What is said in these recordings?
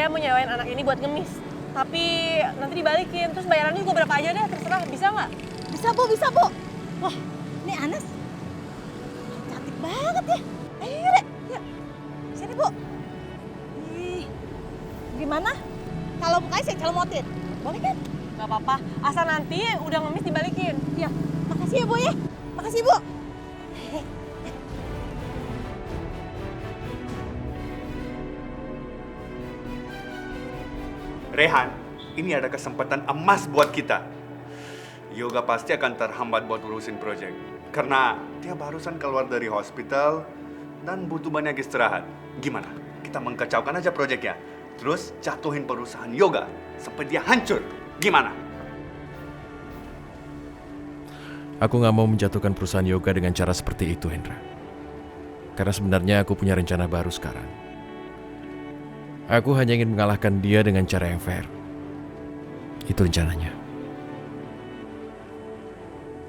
Saya mau nyewain anak ini buat ngemis. Tapi nanti dibalikin, terus bayarannya juga berapa aja deh, terserah. Bisa nggak? Bisa Bu, bisa Bu. Wah, ini Anes cantik banget ya. Ayo Rek, yuk. Sini Bu. Ih, gimana? Kalau mukanya saya celomotin, boleh kan? Nggak apa-apa, asal nanti udah ngemis dibalikin. Iya, makasih ya Bu ya. Makasih Bu. Rehan, ini ada kesempatan emas buat kita. Yoga pasti akan terhambat buat urusin proyek. Karena dia barusan keluar dari hospital dan butuh banyak istirahat. Gimana? Kita mengkacaukan aja proyeknya. Terus jatuhin perusahaan Yoga sampai dia hancur. Gimana? Aku nggak mau menjatuhkan perusahaan Yoga dengan cara seperti itu, Hendra. Karena sebenarnya aku punya rencana baru sekarang. Aku hanya ingin mengalahkan dia dengan cara yang fair. Itu rencananya.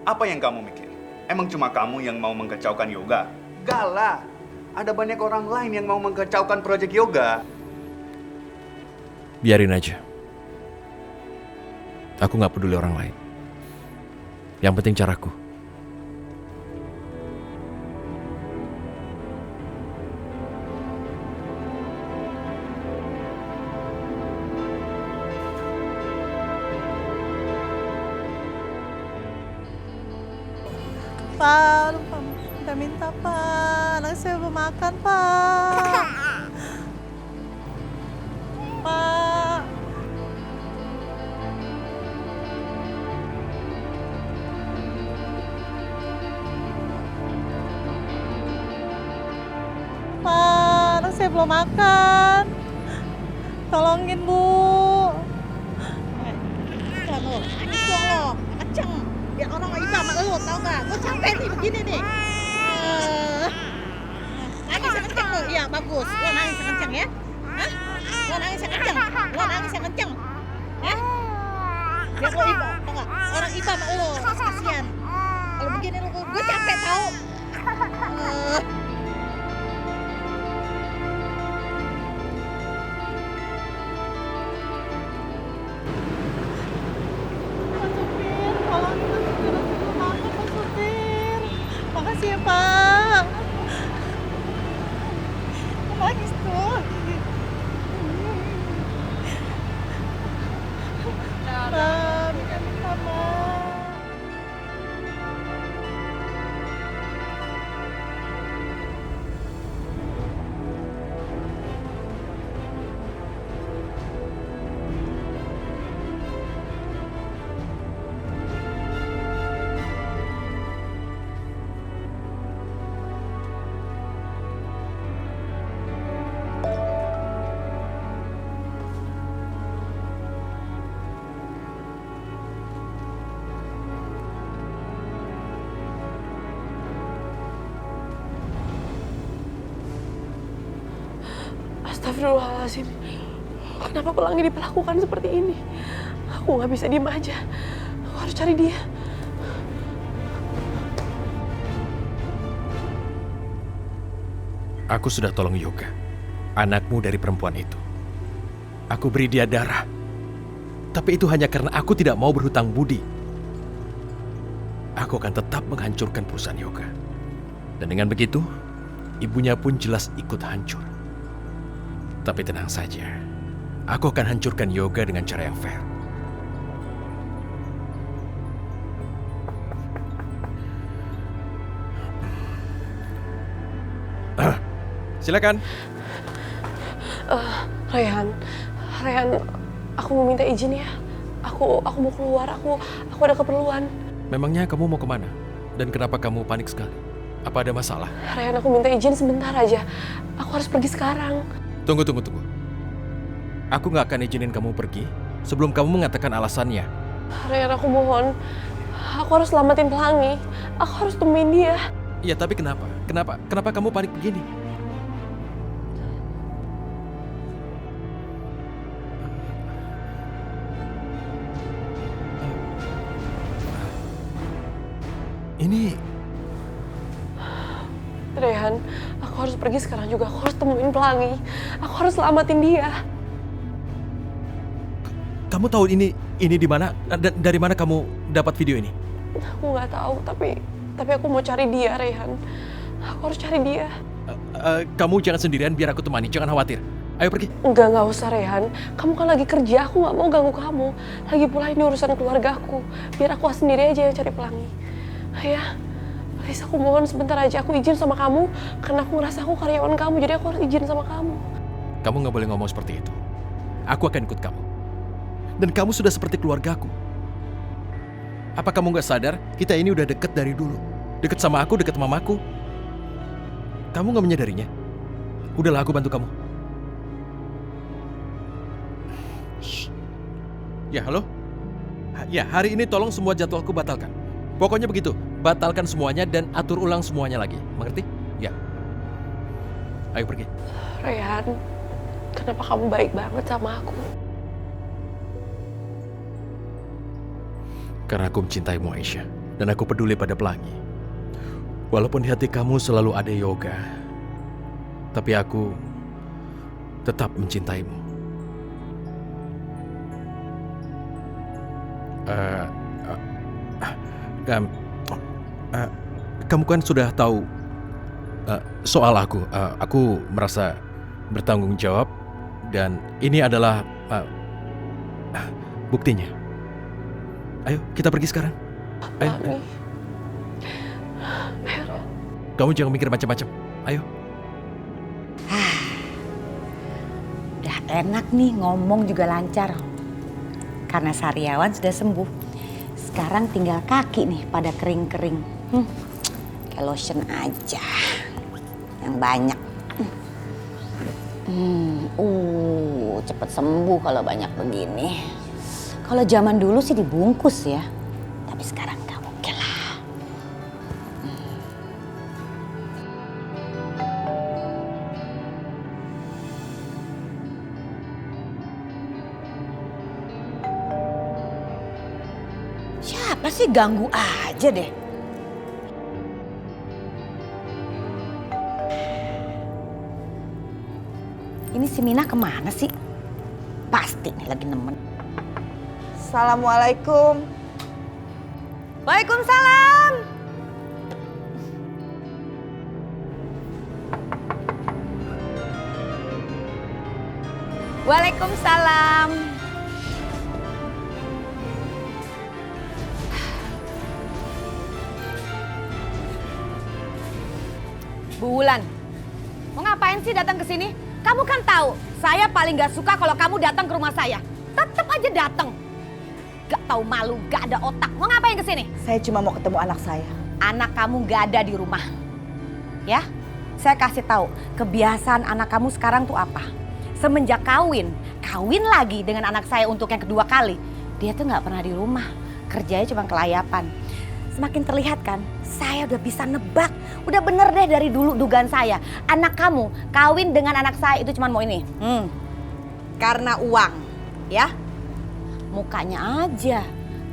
Apa yang kamu mikir? Emang cuma kamu yang mau mengkacaukan Yoga? Gak lah. Ada banyak orang lain yang mau mengkacaukan proyek Yoga. Biarin aja. Aku nggak peduli orang lain. Yang penting caraku. Pak, lupa minta Pak. Anak saya belum makan Pak. Pak. Pak, anak saya belum makan. Tolongin Bu. Kamu, nangis dong lo, kenceng. Biar orang nggak iba sama lo, tau nggak? Gue capek nih begini nih. Nangis yang kenceng lo, iya bagus. Lo nangis yang kenceng ya. Hah? Lo nangis yang kenceng. Lo nangis yang kenceng. Ya? Biar lo iba, tau nggak? Orang iba sama lo, kasihan. Kalau begini lo, gue capek tau. Makasih ya Pak. Nangis tuh. Pak, minta maaf. Astagfirullahaladzim. Kenapa Pelangi diperlakukan seperti ini? Aku nggak bisa diem aja. Aku harus cari dia. Aku sudah tolong Yoga, anakmu dari perempuan itu. Aku beri dia darah. Tapi itu hanya karena aku tidak mau berhutang budi. Aku akan tetap menghancurkan perusahaan Yoga. Dan dengan begitu, ibunya pun jelas ikut hancur. Tapi tenang saja, aku akan hancurkan Yoga dengan cara yang fair. Silakan. Rehan, aku mau minta izin ya. Aku mau keluar. Aku ada keperluan. Memangnya kamu mau kemana? Dan kenapa kamu panik sekali? Apa ada masalah? Rehan, aku minta izin sebentar aja. Aku harus pergi sekarang. Tunggu. Aku nggak akan izinin kamu pergi sebelum kamu mengatakan alasannya. Rehan, aku mohon. Aku harus selamatin Pelangi. Aku harus temuin dia. Iya, tapi kenapa? Kenapa kamu panik begini? Ini... Rehan, aku harus pergi sekarang juga. Aku harus temuin Pelangi. Aku harus selamatin dia. Kamu tahu ini di mana? Dari mana kamu dapat video ini? Aku nggak tahu, tapi aku mau cari dia, Rehan. Aku harus cari dia. Kamu jangan sendirian, biar aku temani. Jangan khawatir. Ayo pergi. Nggak usah, Rehan. Kamu kan lagi kerja, aku nggak mau ganggu kamu. Lagi pula ini urusan keluargaku. Biar aku sendiri aja yang cari Pelangi. Ya, please, aku mohon sebentar aja. Aku izin sama kamu, karena aku ngerasa aku karyawan kamu, jadi aku harus izin sama kamu. Kamu nggak boleh ngomong seperti itu. Aku akan ikut kamu. Dan kamu sudah seperti keluargaku. Apa kamu nggak sadar? Kita ini udah deket dari dulu. Deket sama aku, deket mamaku. Kamu nggak menyadarinya? Udahlah, aku bantu kamu. Shh. Ya, halo? Ya, hari ini tolong semua jadwalku batalkan. Pokoknya begitu. Batalkan semuanya dan atur ulang semuanya lagi. Mengerti? Ya. Ayo pergi. Rehan, kenapa kamu baik banget sama aku? Karena aku mencintaimu, Aisyah. Dan aku peduli pada Pelangi. Walaupun di hati kamu selalu ada Yoga, tapi aku tetap mencintaimu. Kamu kan sudah tahu soal aku. Aku merasa bertanggung jawab dan ini adalah buktinya. Ayo, kita pergi sekarang. Ayo. Kamu jangan mikir macam-macam. Ayo. Udah enak nih, ngomong juga lancar. Karena Sariawan sudah sembuh. Sekarang tinggal kaki nih pada kering-kering. Kayak lotion aja. Yang banyak. Cepet sembuh kalau banyak begini. Kalau zaman dulu sih dibungkus ya. Tapi sekarang gak mungkin lah. Siapa sih, ganggu aja deh. Ini si Mina kemana sih? Pasti nih lagi nemen. Assalamualaikum. Waalaikumsalam. Waalaikumsalam. Bu Wulan, mau ngapain sih datang ke sini? Kamu kan tahu, saya paling gak suka kalau kamu datang ke rumah saya. Tetap aja datang. Gak tahu malu, gak ada otak. Mau ngapain ke sini? Saya cuma mau ketemu anak saya. Anak kamu gak ada di rumah. Ya, saya kasih tahu kebiasaan anak kamu sekarang tuh apa. Semenjak kawin lagi dengan anak saya untuk yang kedua kali. Dia tuh gak pernah di rumah. Kerjanya cuma kelayapan. Semakin terlihat kan, saya udah bisa nebak. Udah bener deh dari dulu dugaan saya. Anak kamu kawin dengan anak saya itu cuma mau ini. Karena uang, ya. Mukanya aja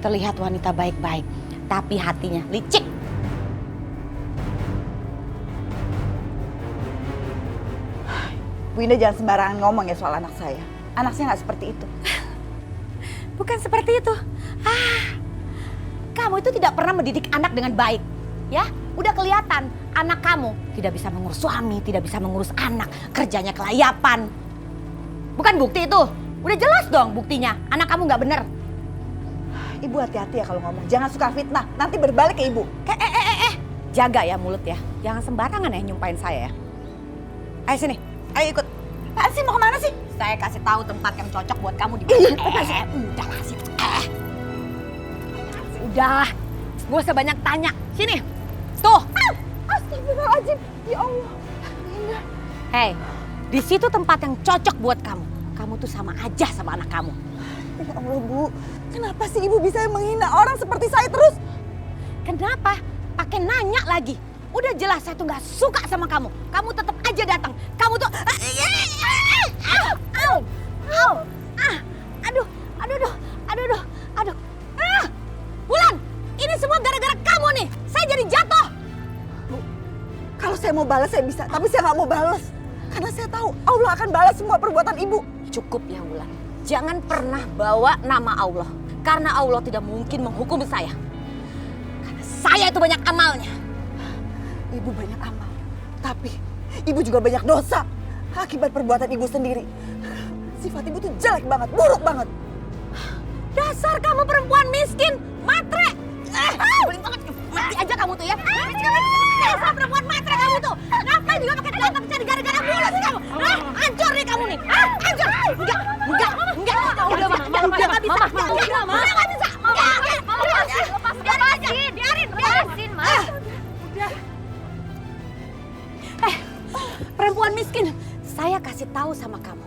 terlihat wanita baik-baik. Tapi hatinya licik. Bu Indah jangan sembarangan ngomong ya soal anak saya. Anak saya nggak seperti itu. Bukan seperti itu. Kamu itu tidak pernah mendidik anak dengan baik. Ya, udah kelihatan anak kamu tidak bisa mengurus suami, tidak bisa mengurus anak, kerjanya kelayapan. Bukan bukti itu. Udah jelas dong buktinya, anak kamu nggak bener. Ibu hati-hati ya kalau ngomong. Jangan suka fitnah, nanti berbalik ke ibu. Jaga ya mulut ya. Jangan sembarangan ya nyumpain saya ya. Ayo sini, ayo ikut. Pak sih mau kemana sih? Saya kasih tahu tempat yang cocok buat kamu di mana. Udahlah sih. Udah, gak usah banyak tanya. Sini, tuh. Astagfirullahaladzim, ya Allah. Hei, di situ tempat yang cocok buat kamu. Kamu tuh sama aja sama anak kamu. Ya Allah Bu, kenapa sih ibu bisa menghina orang seperti saya terus? Kenapa? Pakai nanya lagi. Udah jelas saya tuh gak suka sama kamu. Kamu tetap aja datang. Kamu tuh... Aduh. Wulan, ini semua gara-gara kamu nih. Saya jadi jatuh. Bu, kalau saya mau balas saya bisa, tapi saya nggak mau balas. Karena saya tahu Allah akan balas semua perbuatan ibu. Cukup ya Wulan. jangan pernah bawa nama Allah. Karena Allah tidak mungkin menghukum saya. Karena saya itu banyak amalnya. Ibu banyak amal, tapi ibu juga banyak dosa akibat perbuatan ibu sendiri. Sifat ibu tuh jelek banget, buruk banget. Dasar kamu perempuan miskin, matre. Boleh banget, mati aja kamu tuh ya. Dasar perempuan matre kamu tuh. Ngapain juga pakai datang cari gara-gara mulu sih kamu? Hancur nih kamu nih. Hancur. Enggak. Udah, Mama. Udah, nggak bisa. Udah, nggak bisa. Biarin, Mas. Perempuan miskin, saya kasih tahu sama kamu.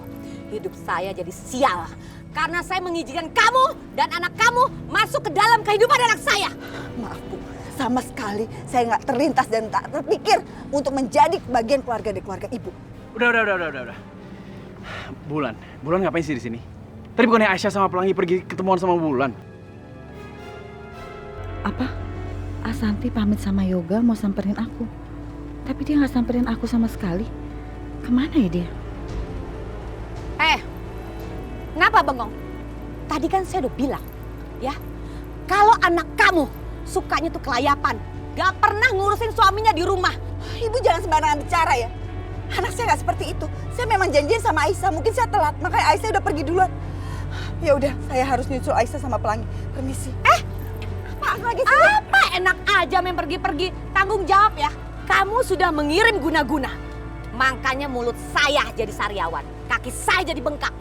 Hidup saya jadi sial. Karena saya mengizinkan kamu dan anak kamu masuk ke dalam kehidupan anak saya. Maaf Bu, sama sekali saya nggak terlintas dan tak terpikir untuk menjadi bagian keluarga dari keluarga ibu. Udah. Bulan ngapain sih di sini? Tadi bukannya Aisyah sama Pelangi pergi ketemuan sama Bulan? Apa? Asanti pamit sama Yoga mau samperin aku. Tapi dia nggak samperin aku sama sekali. Kemana ya dia? Kenapa bengong? Tadi kan saya udah bilang, ya, kalau anak kamu sukanya tuh kelayapan, gak pernah ngurusin suaminya di rumah. Ibu jangan sembarangan bicara ya. Anak saya nggak seperti itu. Saya memang janjian sama Aisyah, mungkin saya telat, makanya Aisyah udah pergi duluan. Ya udah, saya harus nyusul Aisyah sama Pelangi. Permisi. Apaan lagi sih? Apa enak aja main pergi-pergi? Tanggung jawab ya. Kamu sudah mengirim guna-guna. Makanya mulut saya jadi sariawan, kaki saya jadi bengkak.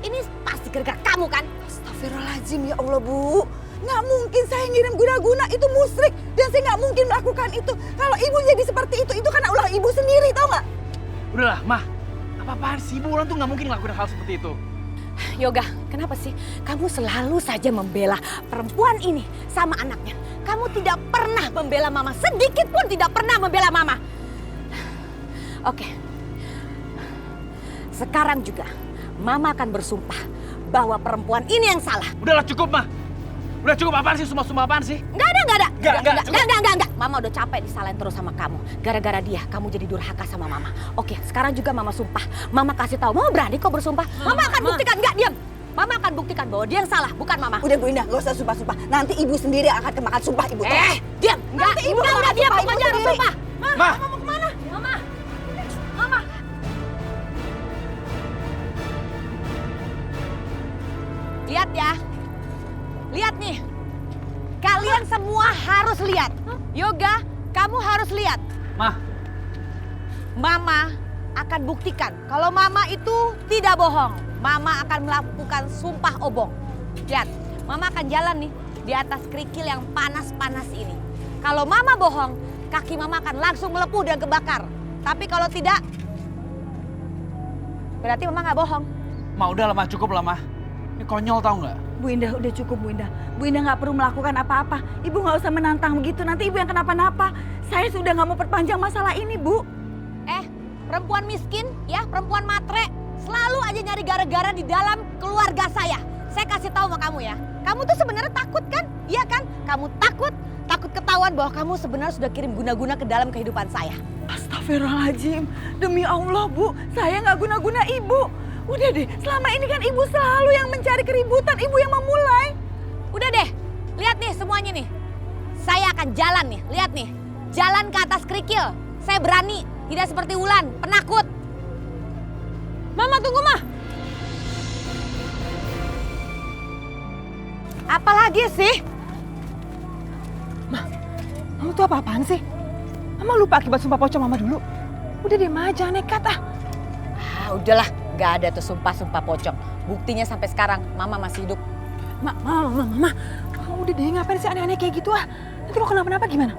Ini pasti gara-gara kamu kan? Astagfirullahaladzim ya Allah Bu. Nggak mungkin saya ngirim guna-guna, itu musyrik. Dan saya nggak mungkin melakukan itu. Kalau ibu jadi seperti itu karena ulah ibu sendiri, tau nggak? Udahlah, Mah. Apa-apaan sih? Bulan tuh nggak mungkin ngelakuin hal seperti itu. Yoga, kenapa sih kamu selalu saja membela perempuan ini sama anaknya? Kamu tidak pernah membela mama, sedikit pun tidak pernah membela mama. Oke, sekarang juga mama akan bersumpah bahwa perempuan ini yang salah. Udahlah, cukup, Mah. Udah cukup, apaan sih? Sumpah apaan sih? Enggak. Enggak. Mama udah capek disalahin terus sama kamu. Gara-gara dia, kamu jadi durhaka sama mama. Oke, sekarang juga mama sumpah. Mama kasih tahu, mama berani kok bersumpah. Mama akan buktikan, enggak, diam. Mama akan buktikan bahwa dia yang salah, bukan mama. Udah Bu Indah, gak usah sumpah-sumpah. Nanti ibu sendiri yang akan kemakan sumpah ibu. Diam. Enggak, ibu udah diam, pokoknya harus sumpah. Ma. Mama mau kemana? Mama. Lihat ya. Lihat nih. Kalian semua harus lihat. Yoga, kamu harus lihat. Mah. Mama akan buktikan kalau mama itu tidak bohong. Mama akan melakukan sumpah obong. Lihat, mama akan jalan nih di atas kerikil yang panas-panas ini. Kalau mama bohong, kaki mama akan langsung melepuh dan kebakar. Tapi kalau tidak, berarti mama nggak bohong. Ma, udahlah, Mah. Cukup lah, Mah. Ini konyol tau nggak? Bu Indah, udah cukup Bu Indah. Bu Indah nggak perlu melakukan apa-apa. Ibu nggak usah menantang begitu, nanti ibu yang kenapa-napa. Saya sudah nggak mau perpanjang masalah ini, Bu. Perempuan miskin, ya, perempuan matre, selalu aja nyari gara-gara di dalam keluarga saya. Saya kasih tahu sama kamu ya, kamu tuh sebenarnya takut kan? Iya kan? Kamu takut ketahuan bahwa kamu sebenarnya sudah kirim guna-guna ke dalam kehidupan saya. Astagfirullahaladzim, demi Allah Bu, saya nggak guna-guna ibu. Udah deh, selama ini kan ibu selalu yang mencari keributan, ibu yang memulai. Udah deh, lihat nih semuanya nih. Saya akan jalan nih, lihat nih. Jalan ke atas kerikil, saya berani, tidak seperti Wulan, penakut. Mama tunggu, Mah. Apalagi sih? Kamu tuh apa-apaan sih? Mama lupa akibat sumpah pocong Mama dulu. Udah deh, Ma, jangan nekat ah. Udahlah, gak ada tuh sumpah-sumpah pocong. Buktinya sampai sekarang Mama masih hidup. Mama, udah deh, ngapain sih aneh-aneh kayak gitu ah? Nanti lo kenapa-napa gimana?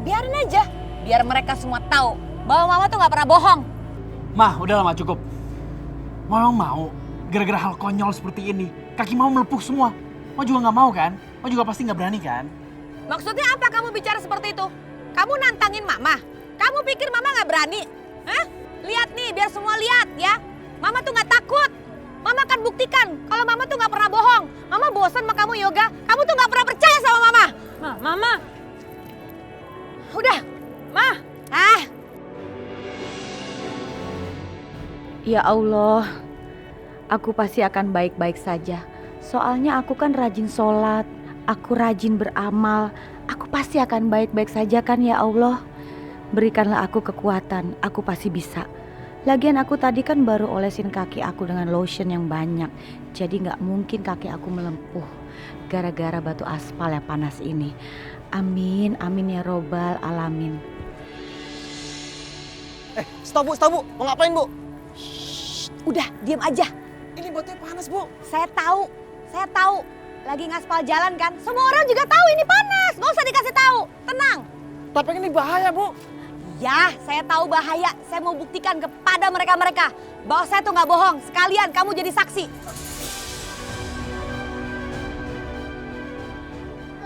Biarin aja, biar mereka semua tahu bahwa Mama tuh gak pernah bohong. Mah, udahlah, Mah. Cukup. Mau gara-gara hal konyol seperti ini, kaki mau melepuh semua. Mau juga nggak mau kan? Mau juga pasti nggak berani kan? Maksudnya apa kamu bicara seperti itu? Kamu nantangin Mama? Kamu pikir Mama nggak berani? Hah? Lihat nih, biar semua lihat ya. Mama tuh nggak takut. Mama akan buktikan kalau Mama tuh nggak pernah bohong. Mama bosan sama kamu, Yoga. Kamu tuh nggak pernah percaya sama Mama. Mama. Udah, Ma. Ya Allah, aku pasti akan baik-baik saja. Soalnya aku kan rajin sholat, aku rajin beramal, aku pasti akan baik-baik saja kan ya Allah. Berikanlah aku kekuatan, aku pasti bisa. Lagian aku tadi kan baru olesin kaki aku dengan lotion yang banyak. Jadi gak mungkin kaki aku melempuh gara-gara batu aspal yang panas ini. Amin, amin ya robbal alamin. Stop bu, mau ngapain bu? Udah, diam aja. Ini batunya panas bu. Saya tahu. Lagi ngaspal jalan kan? Semua orang juga tahu ini panas. Gak usah dikasih tahu. Tenang. Tapi ini bahaya bu. Ya, saya tahu bahaya. Saya mau buktikan kepada mereka-mereka bahwa saya tuh nggak bohong. Sekalian kamu jadi saksi.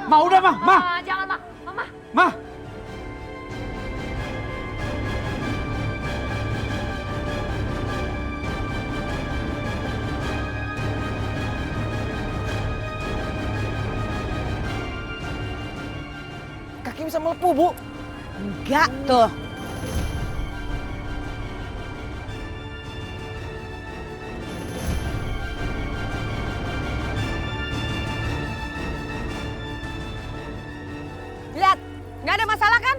Ma, udah Ma. Jangan, Ma. Mama. Ma. Kaki bisa melepuh bu. Enggak tuh. Lihat, nggak ada masalah kan?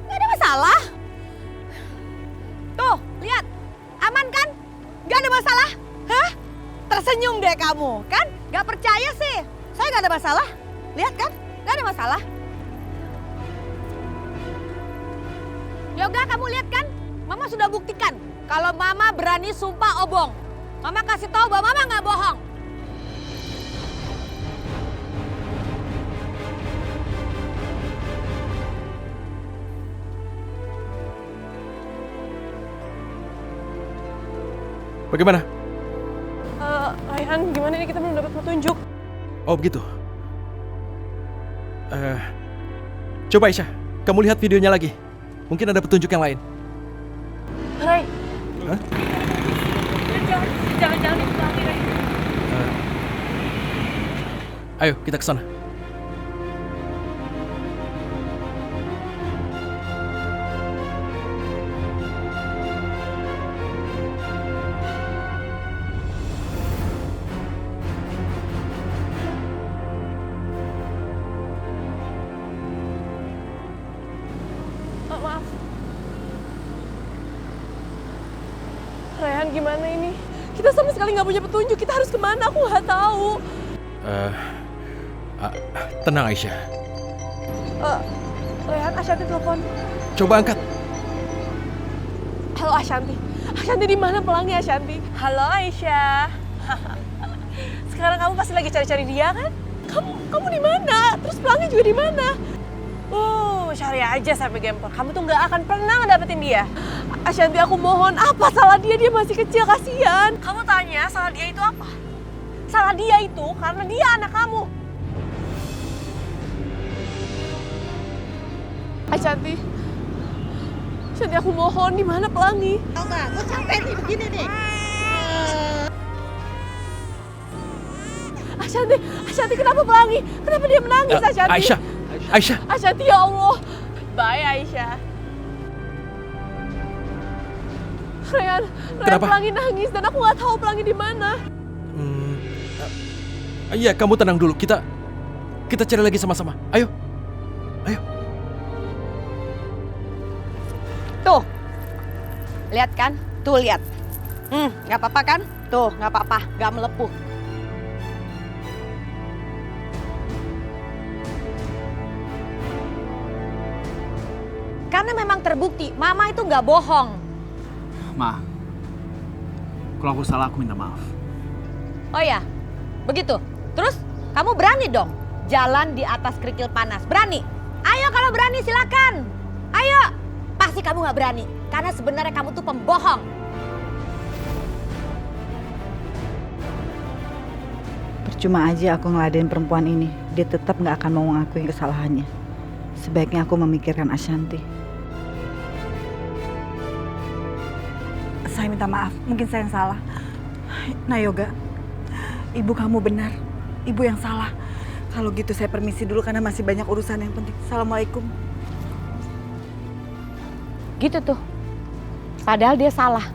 Nggak ada masalah. Tuh, lihat, aman kan? Nggak ada masalah, hah? Tersenyum deh kamu, kan? Nggak percaya sih? Saya nggak ada masalah. Lihat kan? Nggak ada masalah. Yoga, kamu lihat kan? Mama sudah buktikan kalau Mama berani sumpah obong. Mama kasih tahu bahwa Mama nggak bohong. Bagaimana? Rayhan, gimana nih kita belum dapat petunjuk? Oh begitu. Coba Aisyah, kamu lihat videonya lagi. Mungkin ada petunjuk yang lain. Ray. Hah? Jangan dipulangi, Ray. Ayo kita ke sana. Maaf. Rayhan, gimana ini? Kita sama sekali nggak punya petunjuk. Kita harus kemana? Aku nggak tahu. Tenang Aisyah. Rayhan, Ashanti telepon. Coba angkat. Halo Ashanti. Ashanti di mana pelangi Ashanti? Halo Aisyah. Sekarang kamu pasti lagi cari-cari dia kan? Kamu di mana? Terus pelangi juga di mana? Cari aja sampai gempor. Kamu tuh nggak akan pernah ngedapetin dia. Ashanti, aku mohon, apa salah dia? Dia masih kecil, kasihan. Kamu tanya salah dia itu apa? Salah dia itu karena dia anak kamu. Ashanti, aku mohon, di mana pelangi? Tahu nggak? Gue capek nih begini nih. Ashanti, kenapa pelangi? Kenapa dia menangis, Ashanti? Aisyah. Ashanti, ya Allah. Bye, Aisyah. Rayhan, Kenapa? pelangi nangis dan aku nggak tahu pelangi di mana. Iya, kamu tenang dulu. Kita cari lagi sama-sama. Ayo. Tuh, lihat kan? Tuh lihat. Nggak apa-apa kan? Tuh, nggak apa-apa, nggak melepuh. Karena memang terbukti, Mama itu nggak bohong. Ma, kalau aku salah aku minta maaf. Oh ya, begitu. Terus kamu berani dong jalan di atas kerikil panas. Berani? Ayo kalau berani silakan. Ayo. Pasti kamu nggak berani karena sebenarnya kamu tuh pembohong. Percuma aja aku ngeladenin perempuan ini. Dia tetap nggak akan mau ngakuin kesalahannya. Sebaiknya aku memikirkan Ashanti. Saya minta maaf, mungkin saya yang salah. Nah Yoga, ibu kamu benar. Ibu yang salah. Kalau gitu saya permisi dulu karena masih banyak urusan yang penting. Assalamualaikum. Gitu tuh. Padahal dia salah.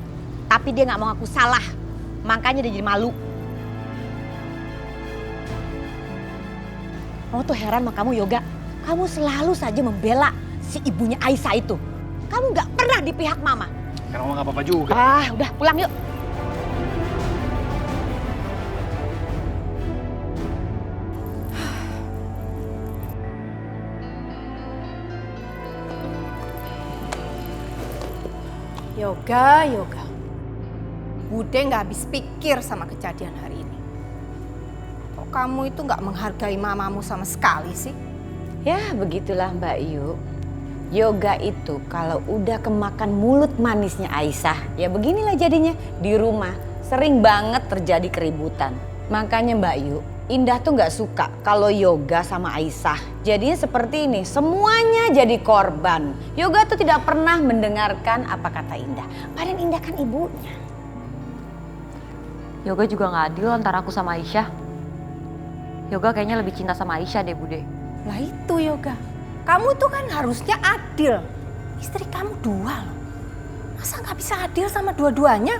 Tapi dia nggak mau ngaku salah. makanya dia jadi malu. Mama tuh heran sama kamu Yoga. Kamu selalu saja membela si ibunya Aisyah itu. Kamu gak pernah di pihak Mama. Karena Mama gak apa-apa juga. Udah pulang yuk. Yoga. Bude nggak habis pikir sama kejadian hari ini. Kok kamu itu nggak menghargai mamamu sama sekali sih? Ya begitulah Mbak Yu. Yoga itu kalau udah kemakan mulut manisnya Aisyah, ya beginilah jadinya. Di rumah sering banget terjadi keributan. Makanya Mbak Yu, Indah tuh nggak suka kalau Yoga sama Aisyah jadinya seperti ini. Semuanya jadi korban. Yoga tuh tidak pernah mendengarkan apa kata Indah. Padahal Indah kan ibunya. Yoga juga gak adil antara aku sama Aisyah. Yoga kayaknya lebih cinta sama Aisyah deh Bude. Lah itu Yoga. Kamu tuh kan harusnya adil. Istri kamu 2 loh. Masa nggak bisa adil sama dua-duanya?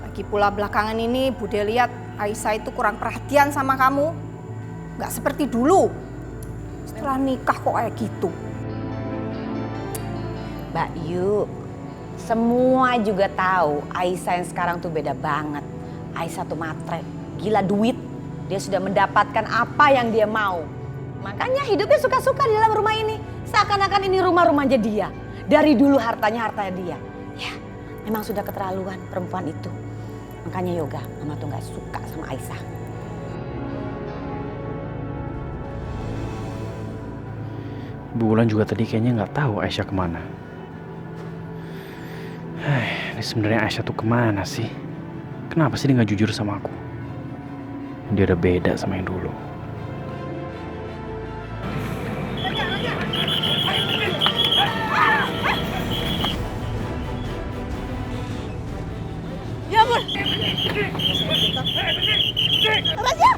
Lagi pula belakangan ini Bude lihat Aisyah itu kurang perhatian sama kamu. Nggak seperti dulu. Setelah nikah kok kayak gitu. Mbak Yu, semua juga tahu Aisyah yang sekarang tuh beda banget. Aisyah tuh matre, gila duit. Dia sudah mendapatkan apa yang dia mau. Makanya hidupnya suka-suka di dalam rumah ini. Seakan-akan ini rumahnya dia. Dari dulu hartanya dia. Ya, memang sudah keterlaluan perempuan itu. Makanya Yoga, Mama tuh gak suka sama Aisyah. Bu Wulan juga tadi kayaknya nggak tahu Aisyah kemana. Ini sebenarnya Aisyah tuh kemana sih? Kenapa sih dia nggak jujur sama aku? Dia udah beda sama yang dulu. Ya ampun. Raja!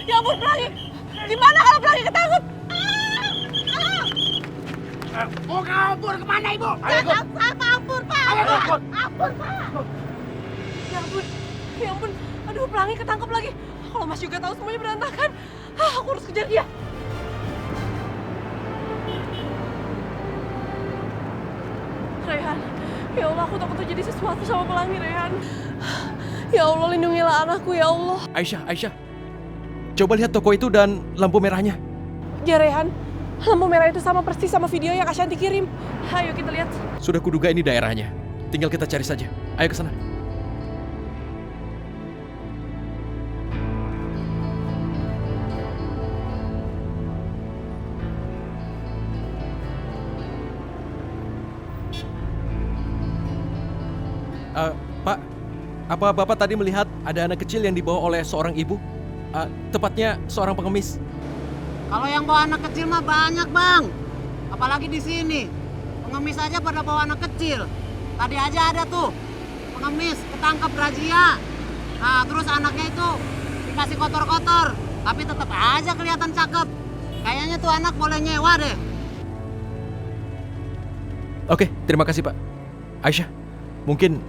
Ya ampun Pelangi. Gimana kalau Pelangi ketangkep? Mau kabur kemana ibu? Ampun Pak. Ampun Pak. Ya ampun. Aduh Pelangi ketangkep lagi. Kalau Mas juga tahu semuanya berantakan. Aku harus kejar dia. Rehan. Ya Allah, aku takut terjadi sesuatu sama Pelangi, Rehan. Ya Allah, lindungilah anakku, ya Allah. Aisyah. Coba lihat toko itu dan lampu merahnya. Ya, Rehan. Lampu merah itu sama persis sama video yang Ashanti kirim. Ayo kita lihat. Sudah kuduga ini daerahnya. Tinggal kita cari saja. Ayo ke sana. Pak, apa Bapak tadi melihat ada anak kecil yang dibawa oleh seorang ibu? Tepatnya seorang pengemis. Kalau yang bawa anak kecil mah banyak bang, apalagi di sini. Pengemis aja pada bawa anak kecil. Tadi aja ada tuh pengemis ketangkep razia. Nah terus anaknya itu dikasih kotor-kotor, tapi tetap aja kelihatan cakep. Kayaknya tuh anak boleh nyewa deh. Oke, terima kasih Pak. Aisyah, mungkin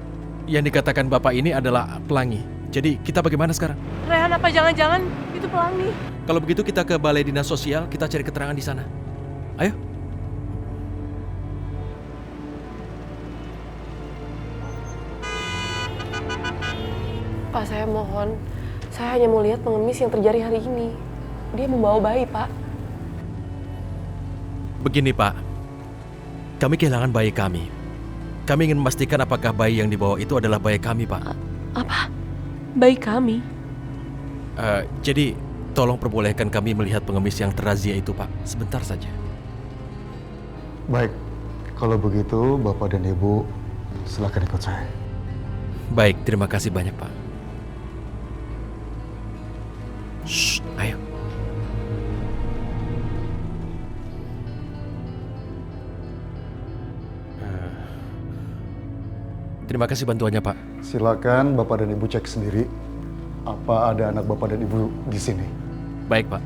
yang dikatakan Bapak ini adalah Pelangi. Jadi kita bagaimana sekarang? Rehan, apa jangan-jangan itu Pelangi? Kalau begitu kita ke Balai Dinas Sosial, kita cari keterangan di sana. Ayo. Pak, saya mohon. Saya hanya mau lihat pengemis yang terjadi hari ini. Dia membawa bayi, Pak. Begini Pak, kami kehilangan bayi kami. Kami ingin memastikan apakah bayi yang dibawa itu adalah bayi kami, Pak. Apa? Bayi kami? Jadi, tolong perbolehkan kami melihat pengemis yang terrazia itu, Pak. Sebentar saja. Baik, kalau begitu Bapak dan Ibu silakan ikut saya. Baik, terima kasih banyak, Pak. Shh, ayo. Terima kasih bantuannya, Pak. Silakan Bapak dan Ibu cek sendiri apa ada anak Bapak dan Ibu di sini. Baik, Pak.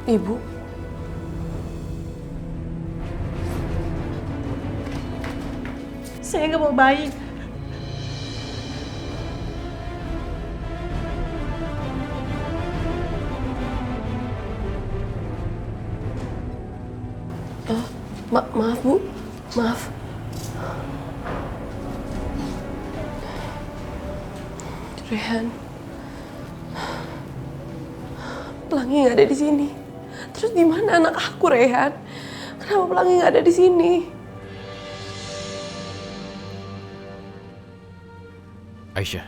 Ibu? Saya nggak mau baik. Maaf Bu, maaf. Rehan, Pelangi nggak ada di sini. Terus di mana anak aku, Rehan? Kenapa Pelangi nggak ada di sini? Aisyah,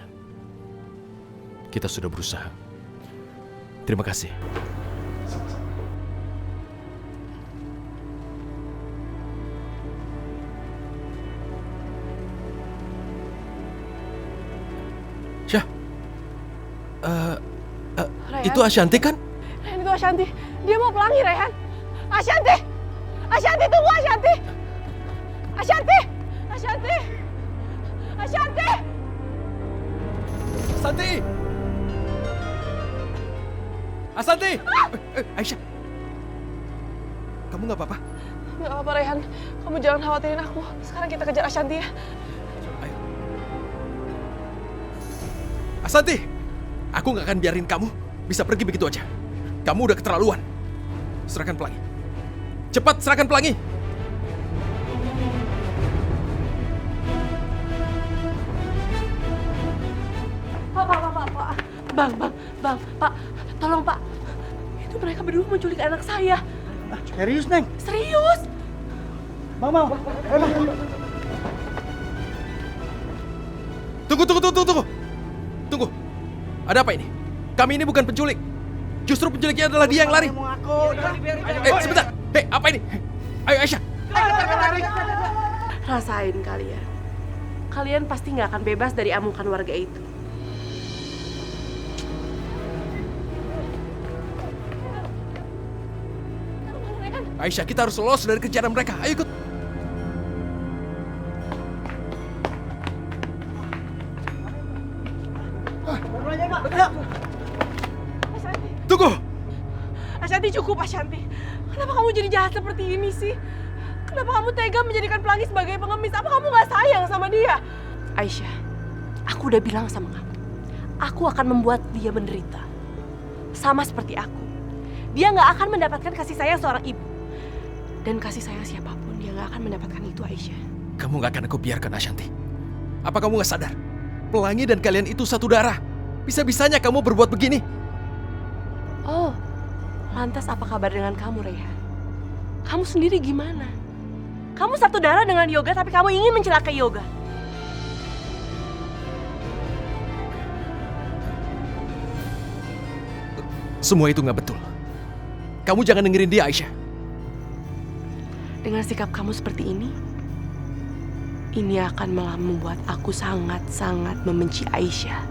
kita sudah berusaha. Terima kasih. Syah, itu Ashanti kan? Rehan, itu Ashanti. Dia mau Pelangi, Rehan. Ashanti! Ashanti, tunggu Ashanti! Ashanti! Ashanti! Ashanti! Asanti! Asanti! Aisyah, kamu nggak apa-apa? Nggak apa-apa, Rehan. Kamu jangan khawatirin aku. Sekarang kita kejar Ashanti ya. Ayo. Asanti, aku nggak akan biarin kamu bisa pergi begitu aja. Kamu udah keterlaluan. Serahkan Pelangi. Cepat serahkan Pelangi. Bang, Pak, tolong Pak. Itu mereka berdua menculik anak saya. Serius, Neng? Serius? Bang. Tunggu. Ada apa ini? Kami ini bukan penculik. Justru penculiknya adalah dia yang lari. Sebentar. Hei, apa ini? Ayo Aisyah. Rasain kalian. Kalian pasti nggak akan bebas dari amukan warga itu. Aisyah, kita harus lolos dari kejaran mereka. Ayo ikut. Tunggu. Ashanti, cukup Ashanti. Kenapa kamu jadi jahat seperti ini sih? Kenapa kamu tega menjadikan Pelangi sebagai pengemis? Apa kamu nggak sayang sama dia? Aisyah, aku udah bilang sama kamu. Aku akan membuat dia menderita. Sama seperti aku. Dia nggak akan mendapatkan kasih sayang seorang ibu. Dan kasih sayang siapapun, dia nggak akan mendapatkan itu, Aisyah. Kamu nggak akan aku biarkan, Ashanti. Apa kamu nggak sadar? Pelangi dan kalian itu satu darah. Bisa-bisanya kamu berbuat begini. Oh, lantas apa kabar dengan kamu, Rehan? Kamu sendiri gimana? Kamu satu darah dengan Yoga, tapi kamu ingin mencelakai Yoga. Semua itu nggak betul. Kamu jangan dengerin dia, Aisyah. Dengan sikap kamu seperti ini akan malah membuat aku sangat-sangat membenci Aisyah.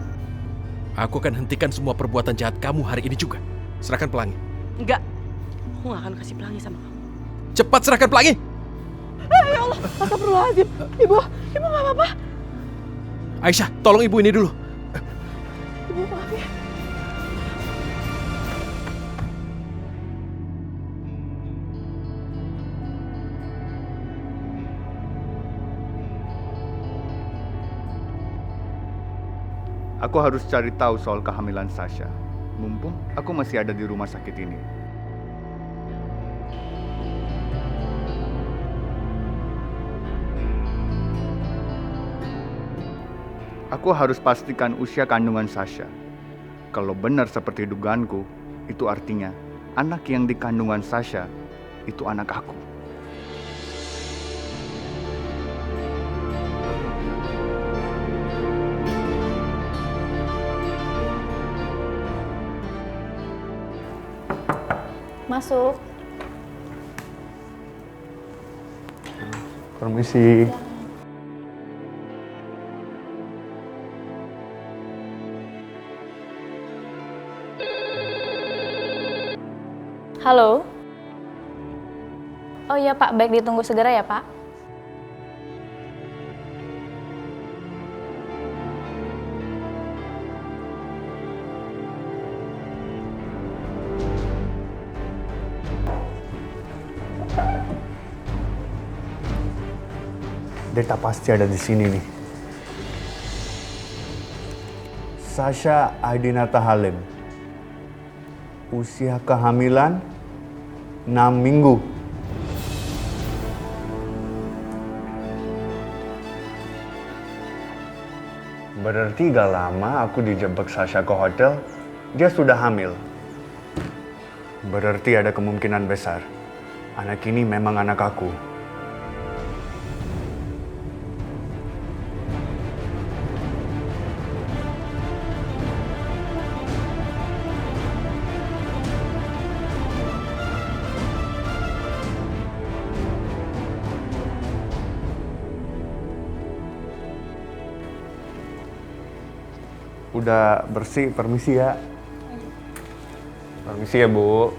Aku akan hentikan semua perbuatan jahat kamu hari ini juga. Serahkan Pelangi. Enggak, aku gak akan kasih Pelangi sama kamu. Cepat serahkan Pelangi. Ya Allah, astagfirullahaladzim. Ibu gak apa-apa. Aisyah, tolong ibu ini dulu. Ibu, maaf ya. Aku harus cari tahu soal kehamilan Sasha. Mumpung aku masih ada di rumah sakit ini. Aku harus pastikan usia kandungan Sasha. Kalau benar seperti dugaanku, itu artinya anak yang di kandungan Sasha itu anak aku. Masuk. Permisi. Halo. Oh iya Pak, baik ditunggu segera ya Pak. Deta pasti ada di sini nih. Sasha Aidinata Halim. Usia kehamilan 6 minggu. Berarti gak lama aku dijebak Sasha ke hotel, dia sudah hamil. Berarti ada kemungkinan besar anak ini memang anak aku. Udah bersih, permisi ya. Permisi ya, Bu.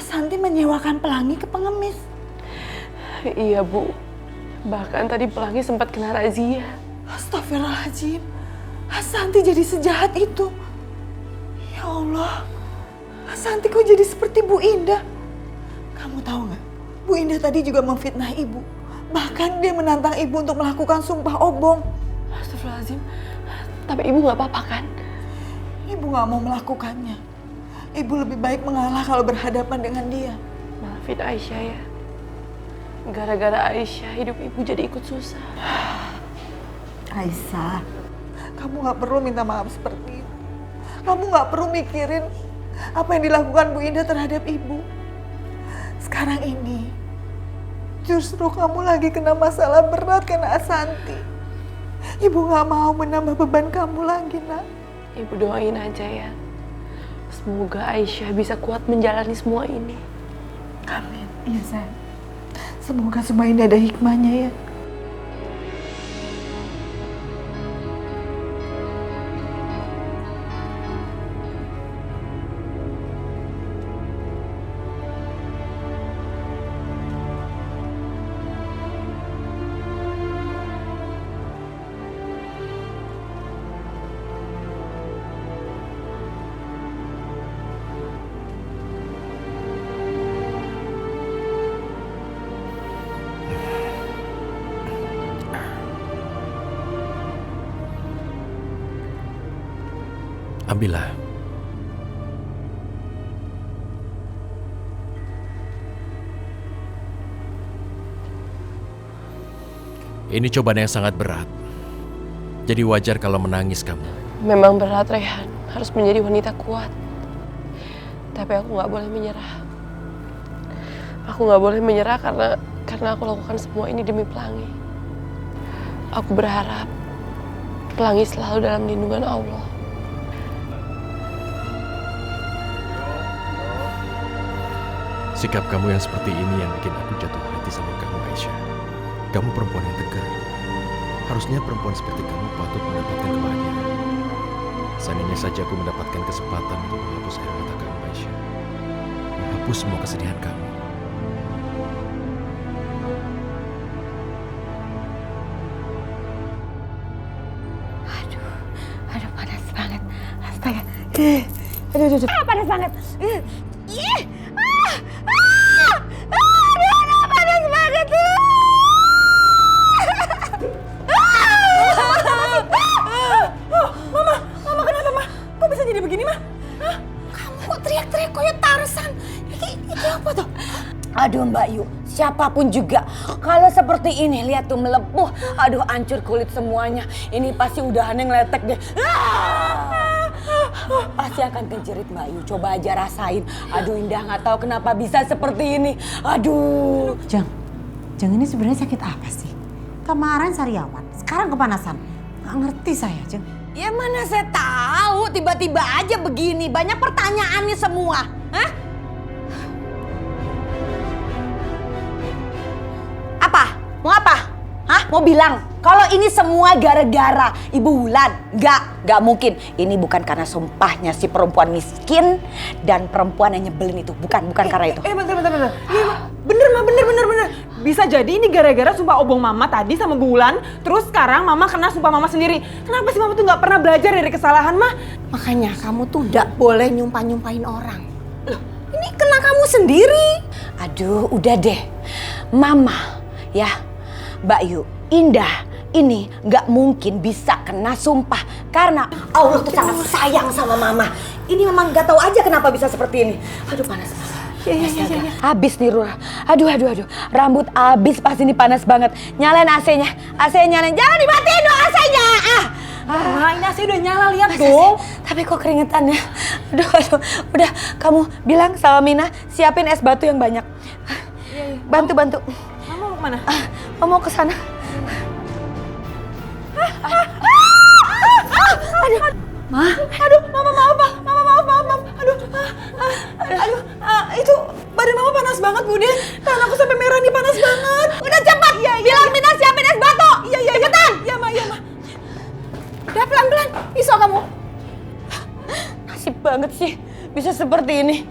Santi menyewakan Pelangi ke pengemis. Iya, Bu. Bahkan tadi Pelangi sempat kena razia. Astagfirullahaladzim. Santi jadi sejahat itu. Ya Allah. Santi kok jadi seperti Bu Indah? Kamu tahu nggak? Bu Indah tadi juga memfitnah Ibu. Bahkan dia menantang Ibu untuk melakukan sumpah obong. Astagfirullahaladzim. Tapi Ibu nggak apa-apa kan? Ibu nggak mau melakukannya. Ibu lebih baik mengalah kalau berhadapan dengan dia. Maafin Aisyah ya. Gara-gara Aisyah, hidup Ibu jadi ikut susah. Aisyah, kamu nggak perlu minta maaf seperti itu. Kamu nggak perlu mikirin apa yang dilakukan Bu Indah terhadap Ibu. Sekarang ini, justru kamu lagi kena masalah berat karena Santi. Ibu nggak mau menambah beban kamu lagi, Nak. Ibu doain aja ya. Semoga Aisyah bisa kuat menjalani semua ini. Amin. Iya, sayang. Semoga semua ini ada hikmahnya ya. Ambillah. Ini cobaan yang sangat berat. Jadi wajar kalau menangis kamu. Memang berat, Rehan. Harus menjadi wanita kuat. Tapi aku nggak boleh menyerah. Aku nggak boleh menyerah karena aku lakukan semua ini demi Pelangi. Aku berharap Pelangi selalu dalam lindungan Allah. Sikap kamu yang seperti ini yang bikin aku jatuh hati sama kamu, Aisyah. Kamu perempuan yang tegar. Harusnya perempuan seperti kamu patut mendapatkan kebahagiaan. Seandainya saja aku mendapatkan kesempatan untuk menghapus air mata kamu, Aisyah. Menghapus semua kesedihan kamu. Aduh panas banget. Astaga. Aduh. Panas banget. Aduh, panas banget. Mama kenapa, Ma? Kok bisa jadi begini, Ma? Hah? Kamu kok teriak-teriak kayak Tarzan? Ini apa tuh? Aduh Mbak Yu, siapapun juga kalau seperti ini lihat tuh melepuh, aduh hancur kulit semuanya. Ini pasti udahannya ngeletek deh. Pasti akan kejerit Mbak Yu, coba aja rasain. Aduh Indah nggak tahu kenapa bisa seperti ini. Aduh. Jeng ini sebenarnya sakit apa sih? Kemarin sariawan, sekarang kepanasan. Nggak ngerti saya, Jeng. Ya mana saya tahu, tiba-tiba aja begini. Banyak pertanyaannya semua. Hah? Apa? Mau apa? Hah? Mama mau bilang kalau ini semua gara-gara Ibu Wulan. Nggak mungkin. Ini bukan karena sumpahnya si perempuan miskin dan perempuan yang nyebelin itu. Bukan karena itu. Bentar. Iya, bener. Bisa jadi ini gara-gara sumpah obong Mama tadi sama Bu Wulan. Terus sekarang Mama kena sumpah Mama sendiri. Kenapa sih Mama tuh nggak pernah belajar dari kesalahan, Mah? Makanya kamu tuh nggak boleh nyumpahin orang. Loh, ini kena kamu sendiri. Aduh, udah deh. Mama, ya, Mbak Yu, Indah, ini nggak mungkin bisa kena sumpah karena Allah tuh sangat sayang sama Mama. Ini memang nggak tahu aja kenapa bisa seperti ini. Aduh, panas banget. Iya. Habis nih, Rura. Aduh. Rambut habis pas ini panas banget. Nyalain AC-nya. AC-nya nyalain. Jangan dimatiin dong AC-nya. Nah, ini AC udah nyala, lihat dong. Tapi kok keringetan ya? Aduh. Udah, kamu bilang sama Mina siapin es batu yang banyak. Bantu. Mama mau kemana? Mau ke sana. Aduh, Mama maaf. Aduh, itu badan Mama panas banget, Bude. Tangan aku sampai merah nih, panas banget. Udah cepat, bilang Mina siapin es batu. Iya. Cepetan. Iya, Ma. Udah pelan-pelan, iso kamu. Nasib banget sih bisa seperti ini.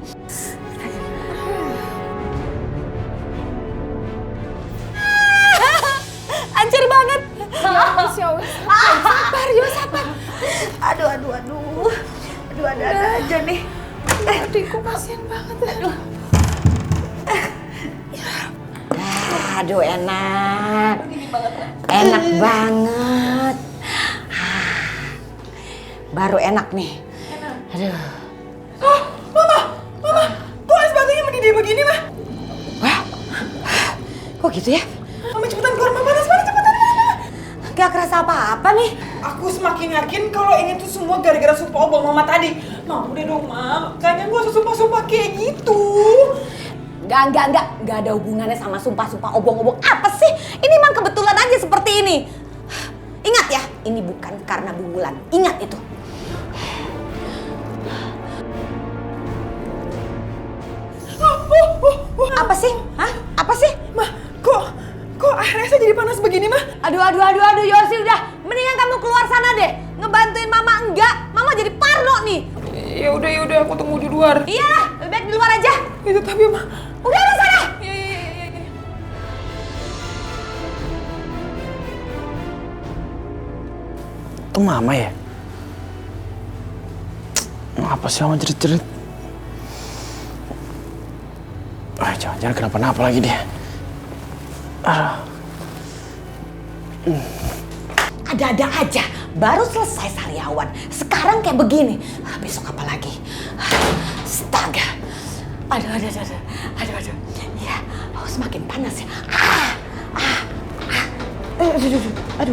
Hancur banget. Ya wes. Sabar. Aduh, ada aja nih. Adikku kasihan banget. Aduh, enak. Enak banget. Baru enak nih. Aduh. Mama, kok es batunya mendidih begini, Mah? Wah, kok gitu ya? Mama cepetan keluar, Mama panas banget, cepetan. Gak kerasa apa-apa nih. Aku semakin yakin kalau ini tuh semua gara-gara sumpah obong Mama tadi. Mama udah dong, Mam. Kayaknya gua sumpah-sumpah kayak gitu. Gak ada hubungannya sama sumpah-sumpah obong-obong apa sih? Ini emang kebetulan aja seperti ini. Ingat ya, ini bukan karena Bu Wulan. Ingat itu. Apa sih? Hah? Apa sih? Mah, kok airnya saya jadi panas begini, Mah? Aduh, Yosi udah. Mendingan kamu keluar sana deh. Ngebantuin Mama enggak. Mama jadi parno nih. Ya udah, aku tunggu di luar. Iya, lebih baik di luar aja. Itu tapi, Mah. Udah sana. Iya. Itu Mama ya? Apa sih Mama jerit-jerit? Jangan kenapa-napa lagi dia. Ada-ada aja. Baru selesai sariawan. Sekarang kayak begini. Besok apa lagi? Astaga. Aduh. Ya, semakin panas ya. Aduh.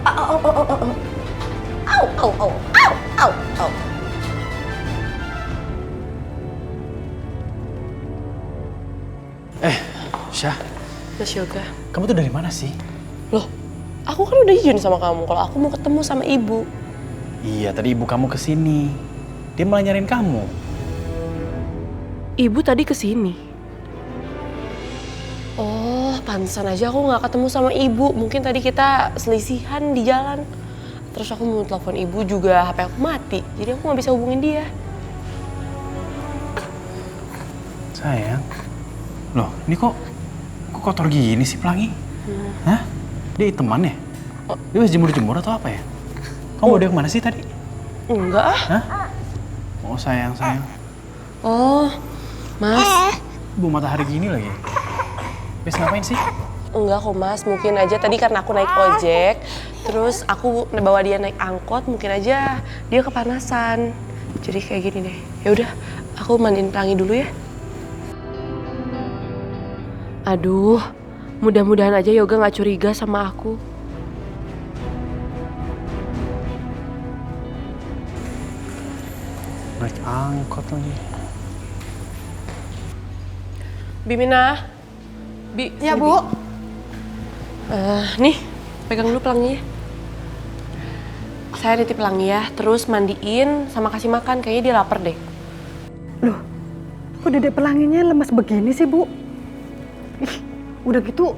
Au. Syah, Mas Yoga. kamu tuh dari mana sih? Loh, aku kan udah izin sama kamu kalau aku mau ketemu sama ibu. Iya, tadi ibu kamu kesini. Dia malah nyariin kamu. Ibu tadi kesini. Oh, pantesan aja aku nggak ketemu sama ibu. Mungkin tadi kita selisihan di jalan. Terus aku mau telepon ibu juga, HP aku mati. Jadi aku nggak bisa hubungin dia. Sayang. Loh, ini kok kotor gini sih Pelangi? Hah? Dia teman ya? Dia habis jemur-jemur atau apa ya? Kamu bawa dia kemana sih tadi? Enggak ah. Hah? Oh sayang. Oh, Mas. Bu matahari gini lagi. Habis ngapain sih? Enggak kok Mas, mungkin aja tadi karena aku naik ojek, terus aku bawa dia naik angkot, mungkin aja dia kepanasan. Jadi kayak gini deh. Ya udah, aku mandiin Pelangi dulu ya. Aduh, mudah-mudahan aja Yoga nggak curiga sama aku. Naik angkot lagi. Bimina. Ya, Bu. Nih, pegang dulu Pelanginya. Saya nitip Pelangi ya, terus mandiin sama kasih makan. Kayaknya dia lapar deh. Loh, kok Dedek Pelanginya lemas begini sih, Bu? Ih, udah gitu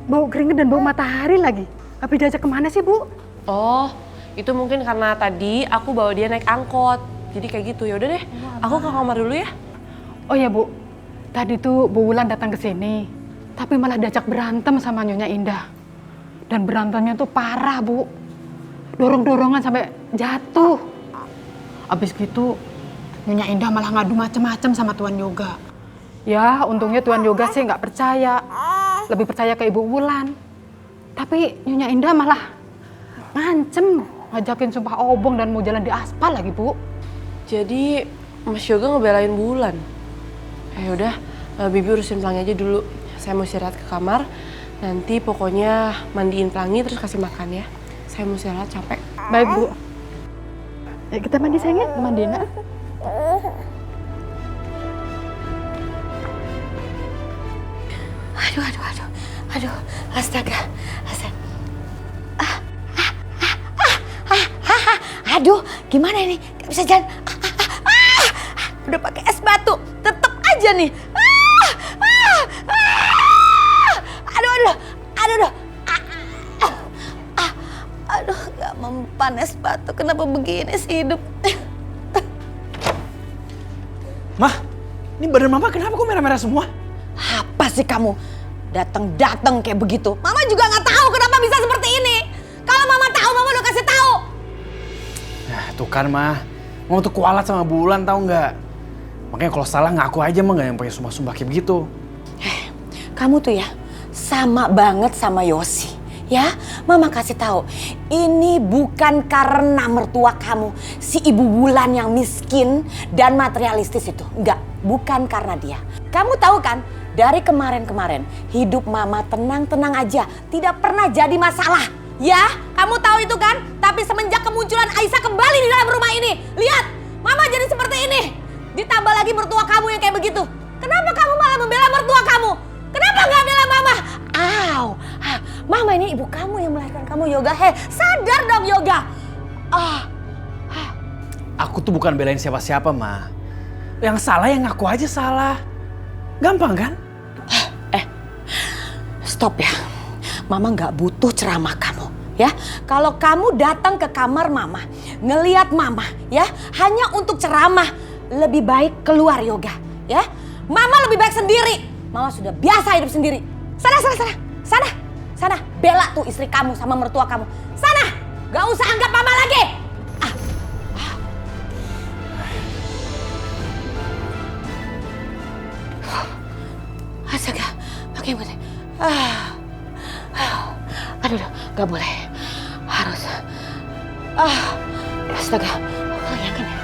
bau keringet dan bau matahari lagi. Habis diajak kemana sih, Bu? Oh, itu mungkin karena tadi aku bawa dia naik angkot. Jadi kayak gitu. Ya udah deh, aku ke kamar dulu ya. Oh ya, Bu. Tadi tuh Bu Wulan datang ke sini, tapi malah diajak berantem sama Nyonya Indah. Dan berantemnya tuh parah, Bu. Dorong-dorongan sampai jatuh. Abis gitu, Nyonya Indah malah ngadu macem-macem sama Tuan Yoga. Ya, untungnya Tuan Yoga sih nggak percaya. Lebih percaya ke Ibu Wulan. Tapi Nyonya Indah malah ngancem, ngajakin sumpah obong dan mau jalan di aspal lagi, Bu. Jadi Mas Yoga ngebelain Bulan. Udah, Bibi urusin Pelangi aja dulu. Saya mau istirahat ke kamar. Nanti pokoknya mandiin Pelangi terus kasih makan ya. Saya mau istirahat, capek. Baik, Bu. Ya, kita mandi sayangnya, mandiin. Aduh, astaga. Aduh, gimana ini? Gak bisa jalan. Udah pakai es batu, tetep aja nih. Aduh, gak mempan es batu. Kenapa begini sih hidup? Mah, ini badan Mama kenapa kok merah-merah semua? Apa sih kamu? Datang kayak begitu. Mama juga nggak tahu kenapa bisa seperti ini. Kalau Mama tahu, Mama udah kasih tahu. Nah, tuh kan, Mah. Mama tuh kualat sama Bulan, tahu nggak? Makanya kalau salah ngaku aja, Mah, nggak yang pakai sumpah-sumpah kayak begitu. Kamu tuh ya sama banget sama Yosi. Ya, Mama kasih tahu. Ini bukan karena mertua kamu, si Ibu Bulan yang miskin dan materialistis itu. Enggak, bukan karena dia. Kamu tahu kan, dari kemarin-kemarin hidup Mama tenang-tenang aja, tidak pernah jadi masalah. Ya, kamu tahu itu kan? Tapi semenjak kemunculan Aisyah kembali di dalam rumah ini, lihat, Mama jadi seperti ini. Ditambah lagi mertua kamu yang kayak begitu. Kenapa kamu malah membela mertua kamu? Kenapa nggak bela Mama? Mama ini ibu kamu yang melahirkan kamu, Yoga. Sadar dong, Yoga. Aku tuh bukan belain siapa-siapa, Ma. Yang salah yang ngaku aja salah. Gampang kan? Stop ya. Mama nggak butuh ceramah kamu. Ya, kalau kamu datang ke kamar Mama, ngelihat Mama, ya, hanya untuk ceramah, lebih baik keluar, Yoga. Ya, Mama lebih baik sendiri. Mama sudah biasa hidup sendiri. Sana, bela tuh istri kamu sama mertua kamu. Sana, gak usah anggap Mama lagi. Astaga, pakai mulut. Aduh, gak boleh. Harus. Astaga, ya kan ya.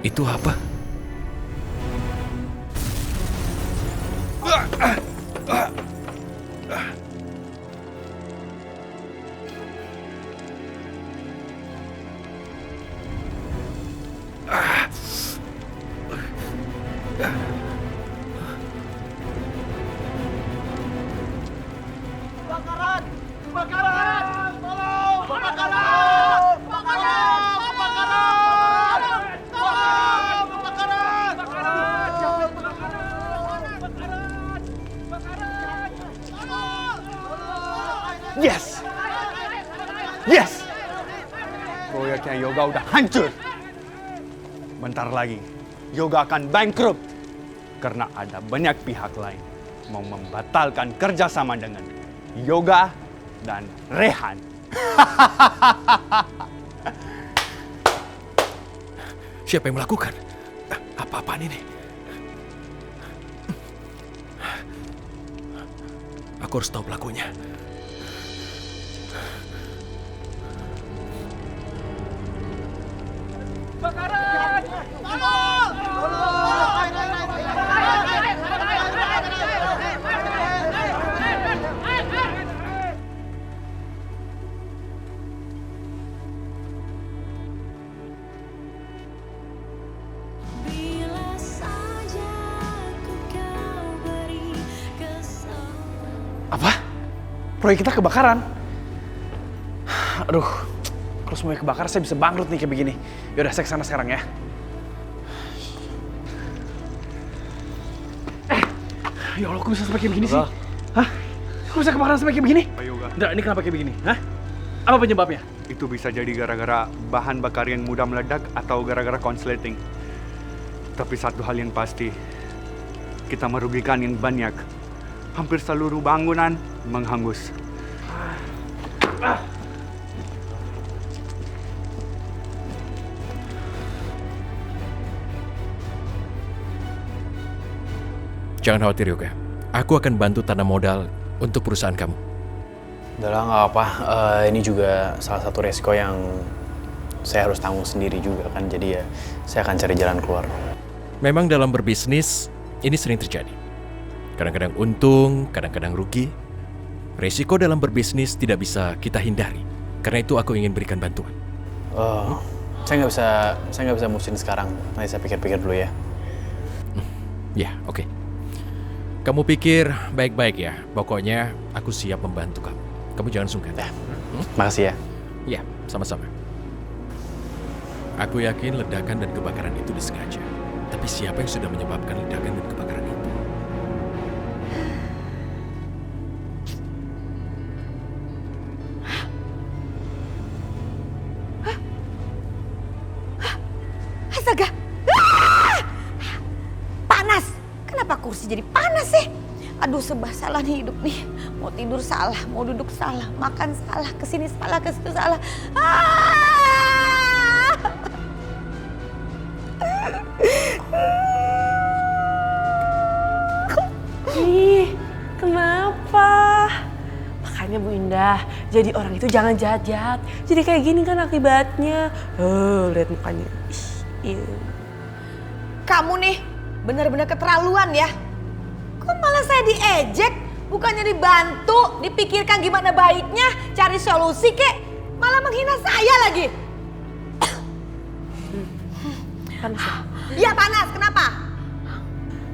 Itu apa? Yes! Yes! Proyeknya Yoga udah hancur. Bentar lagi, Yoga akan bankrupt. Karena ada banyak pihak lain mau membatalkan kerjasama dengan Yoga dan Rehan. Siapa yang melakukan? Apa-apaan ini? Aku harus tahu pelakunya. Bakaran! Apa? Proyek kita kebakaran? Aduh, kalau semuanya kebakar saya bisa bangkrut nih kayak begini. Yaudah, saya kesana sekarang ya. Ya Allah, kok bisa sampai kayak begini sih? Hah? Kok bisa kebakaran sampai kayak begini? Yoga. Indra, ini kenapa kayak begini? Hah? Apa penyebabnya? Itu bisa jadi gara-gara bahan bakar yang mudah meledak atau gara-gara konsleting. Tapi satu hal yang pasti, kita merugikan yang banyak. Hampir seluruh bangunan menghangus. Jangan khawatir Yoga, aku akan bantu tanam modal untuk perusahaan kamu. Udah lah, nggak apa. Ini juga salah satu resiko yang saya harus tanggung sendiri juga kan. Jadi ya, saya akan cari jalan keluar. Memang dalam berbisnis, ini sering terjadi. Kadang-kadang untung, kadang-kadang rugi. Resiko dalam berbisnis tidak bisa kita hindari. Karena itu aku ingin berikan bantuan. Saya nggak bisa mutusin sekarang. Nanti saya pikir-pikir dulu ya. Ya, oke. Kamu pikir baik-baik ya. Pokoknya aku siap membantu kamu. Kamu jangan sungkan. Makasih ya. Ya, sama-sama. Aku yakin ledakan dan kebakaran itu disengaja. Tapi siapa yang sudah menyebabkan ledakan dan kebakaran itu? Astaga! Ah! Panas! Kenapa kursi jadi panas sih? Aduh, sebah salah nih hidup nih. Mau tidur salah, mau duduk salah, makan salah, kesini salah, kesitu salah. Ih, kenapa? Makanya Bu Indah, jadi orang itu jangan jahat-jahat. Jadi kayak gini kan akibatnya. Lihat mukanya. Ih. Kamu nih benar-benar keterlaluan ya. Kok malah saya diejek? Bukannya dibantu, dipikirkan gimana baiknya, cari solusi kek. Malah menghina saya lagi. Panas ya? Iya panas, kenapa?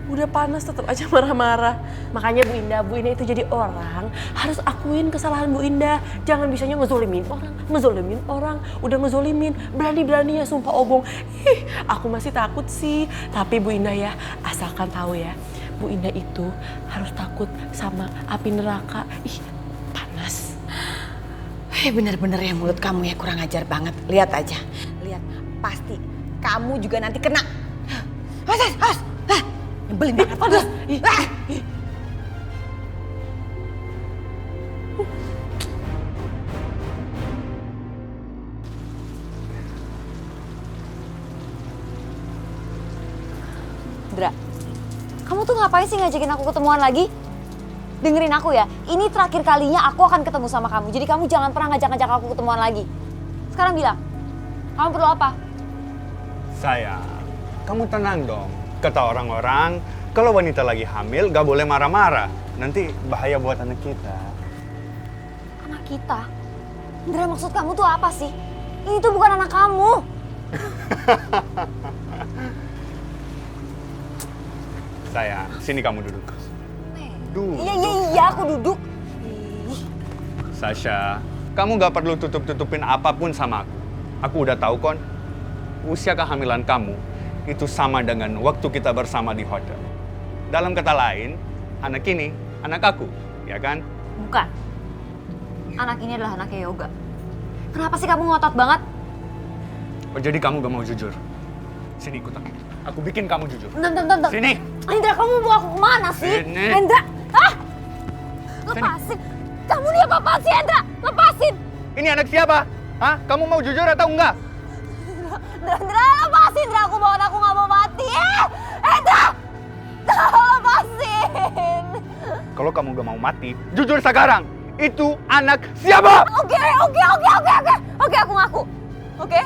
Udah panas tetap aja marah-marah. Makanya Bu Indah itu jadi orang harus akuin kesalahan Bu Indah. Jangan bisanya ngezolimin orang. Udah ngezolimin, berani-beraninya sumpah obong. Ih, aku masih takut sih. Tapi Bu Indah ya, asalkan tahu ya, Bu Indah itu harus takut sama api neraka. Ih, panas. Bener-bener ya mulut kamu ya kurang ajar banget. Lihat aja, lihat. Pasti kamu juga nanti kena. Awas. Nyebelin banget. Aduh. Dra, kamu tuh ngapain sih ngajakin aku ketemuan lagi? Dengerin aku ya, ini terakhir kalinya aku akan ketemu sama kamu. Jadi kamu jangan pernah ngajak-ngajak aku ketemuan lagi. Sekarang bilang, kamu perlu apa? Sayang, kamu tenang dong. Kata orang-orang, kalau wanita lagi hamil gak boleh marah-marah. Nanti bahaya buat anak kita. Anak kita? Dra, maksud kamu tuh apa sih? Ini tuh bukan anak kamu. Sayang, sini kamu duduk. Iya, aku duduk. Sasha, kamu gak perlu tutup-tutupin apapun sama aku. Aku udah tahu kon, usia kehamilan kamu itu sama dengan waktu kita bersama di hotel. Dalam kata lain, anak ini anak aku, ya kan? Bukan. Anak ini adalah anaknya Yoga. Kenapa sih kamu ngotot banget? Oh, jadi kamu gak mau jujur? Sini ikut aku. Aku bikin kamu jujur. Bentar. Sini. Hendra, kamu bawa aku kemana sih? Sini. Hendra, hah? Lepasin. Kamu nih apa-apaan sih, Hendra? Lepasin. Ini anak siapa? Hah? Kamu mau jujur atau enggak? Hendra, lepasin. Hendra, aku bawa anakku nggak mau mati. Hendra! Lepasin. Kalau kamu gak mau mati, jujur sekarang. Itu anak siapa? Oke, aku ngaku. Oke?